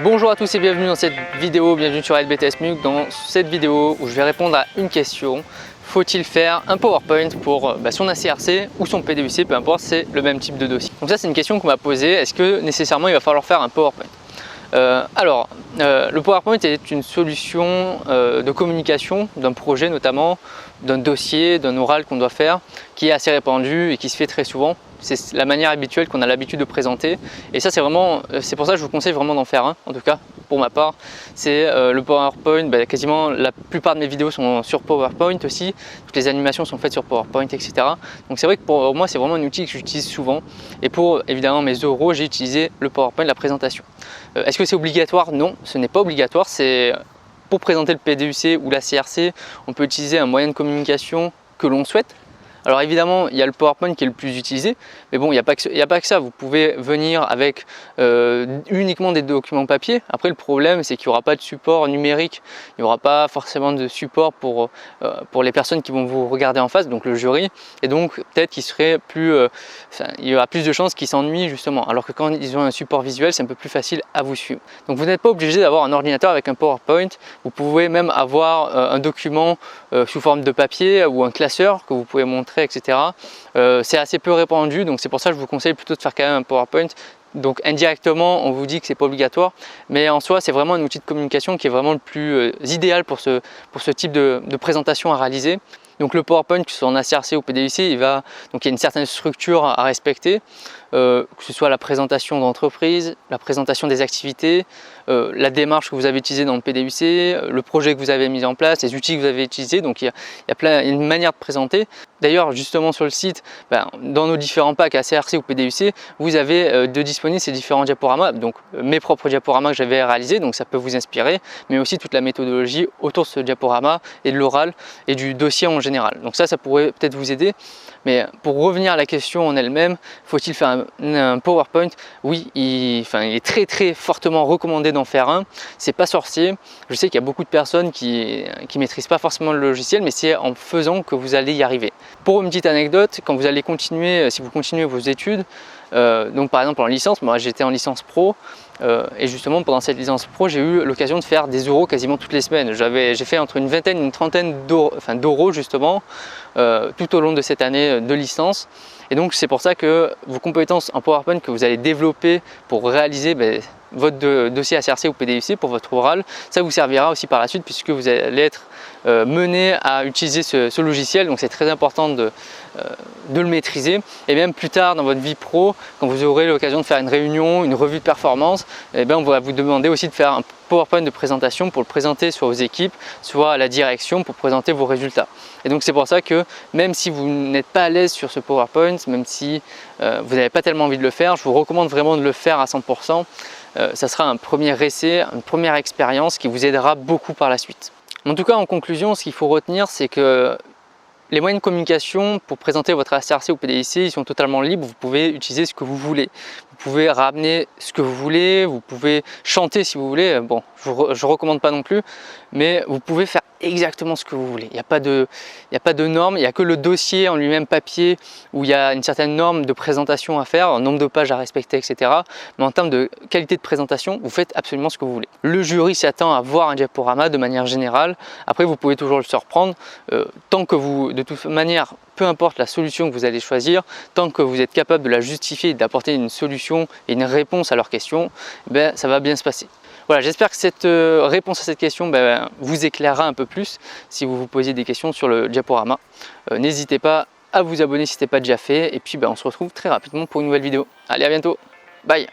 Bonjour à tous et bienvenue dans cette vidéo, bienvenue sur LBTS MOOC. Dans cette vidéo où je vais répondre à une question: faut-il faire un PowerPoint pour son ACRC ou son PDUC, peu importe, c'est le même type de dossier. Donc ça, c'est une question qu'on m'a posée: est-ce que nécessairement il va falloir faire un PowerPoint? Le PowerPoint est une solution de communication d'un projet, notamment d'un dossier, d'un oral qu'on doit faire, qui est assez répandu et qui se fait très souvent. C'est la manière habituelle qu'on a l'habitude de présenter, et ça c'est pour ça que je vous conseille vraiment d'en faire un, en tout cas pour ma part. C'est le PowerPoint, quasiment la plupart de mes vidéos sont sur PowerPoint aussi, toutes les animations sont faites sur PowerPoint, etc. Donc c'est vrai que pour moi c'est vraiment un outil que j'utilise souvent, et pour évidemment mes oraux j'ai utilisé le PowerPoint, la présentation. Est-ce que c'est obligatoire? Non, ce n'est pas obligatoire. C'est pour présenter le PDUC ou la CRC, on peut utiliser un moyen de communication que l'on souhaite. Alors évidemment, il y a le PowerPoint qui est le plus utilisé, mais bon, il n'y a pas que ça. Vous pouvez venir avec uniquement des documents papier. Après, le problème, c'est qu'il n'y aura pas de support numérique, il n'y aura pas forcément de support pour les personnes qui vont vous regarder en face, donc le jury, et donc peut-être qu'il serait il y aura plus de chances qu'ils s'ennuient justement, alors que quand ils ont un support visuel, c'est un peu plus facile à vous suivre. Donc vous n'êtes pas obligé d'avoir un ordinateur avec un PowerPoint, vous pouvez même avoir un document sous forme de papier ou un classeur que vous pouvez montrer, etc. C'est assez peu répandu, donc c'est pour ça que je vous conseille plutôt de faire quand même un PowerPoint. Donc indirectement, on vous dit que c'est pas obligatoire, mais en soi, c'est vraiment un outil de communication qui est vraiment le plus idéal pour ce type de présentation à réaliser. Donc le PowerPoint, que ce soit en ACRC ou PDUC, il y a une certaine structure à respecter, que ce soit la présentation d'entreprise, la présentation des activités, la démarche que vous avez utilisée dans le PDUC, le projet que vous avez mis en place, les outils que vous avez utilisés. Donc il y a une manière de présenter. D'ailleurs, justement sur le site, dans nos différents packs ACRC ou PDUC, vous avez de disponibles ces différents diaporamas, donc mes propres diaporamas que j'avais réalisés, donc ça peut vous inspirer, mais aussi toute la méthodologie autour de ce diaporama et de l'oral et du dossier en général. Donc ça pourrait peut-être vous aider. Mais pour revenir à la question en elle-même, faut-il faire un PowerPoint? Oui, il est très très fortement recommandé d'en faire un. C'est pas sorcier. Je sais qu'il y a beaucoup de personnes qui maîtrisent pas forcément le logiciel, mais c'est en faisant que vous allez y arriver. Pour une petite anecdote, quand vous allez continuer, si vous continuez vos études, donc par exemple en licence, moi j'étais en licence pro, et justement pendant cette licence pro j'ai eu l'occasion de faire des oraux quasiment toutes les semaines. J'ai fait entre une vingtaine et une trentaine d'oraux justement tout au long de cette année de licence, et donc c'est pour ça que vos compétences en PowerPoint que vous allez développer pour réaliser votre dossier ACRC ou PDUC pour votre oral, ça vous servira aussi par la suite, puisque vous allez être mené à utiliser ce logiciel. Donc c'est très important de le maîtriser, et même plus tard dans votre vie pro, quand vous aurez l'occasion de faire une réunion, une revue de performance, on va vous demander aussi de faire un PowerPoint de présentation pour le présenter soit aux équipes, soit à la direction, pour présenter vos résultats. Et donc c'est pour ça que même si vous n'êtes pas à l'aise sur ce PowerPoint, même si vous n'avez pas tellement envie de le faire, je vous recommande vraiment de le faire à 100%. Ça sera un premier essai, une première expérience qui vous aidera beaucoup par la suite. En tout cas, en conclusion, ce qu'il faut retenir, c'est que les moyens de communication pour présenter votre ACRC ou PDUC, ils sont totalement libres. Vous pouvez utiliser ce que vous voulez. Vous pouvez ramener ce que vous voulez, vous pouvez chanter si vous voulez. Bon, je ne recommande pas non plus, mais vous pouvez faire exactement ce que vous voulez. Il n'y a pas de norme, il n'y a que le dossier en lui-même papier où il y a une certaine norme de présentation à faire, un nombre de pages à respecter, etc. Mais en termes de qualité de présentation, vous faites absolument ce que vous voulez. Le jury s'attend à voir un diaporama de manière générale. Après, vous pouvez toujours le surprendre. Tant que vous, de toute manière, peu importe la solution que vous allez choisir, tant que vous êtes capable de la justifier et d'apporter une solution et une réponse à leurs questions, ça va bien se passer. Voilà, j'espère que cette réponse à cette question vous éclairera un peu plus si vous vous posez des questions sur le diaporama. N'hésitez pas à vous abonner si ce n'est pas déjà fait, et puis on se retrouve très rapidement pour une nouvelle vidéo. Allez, à bientôt, bye!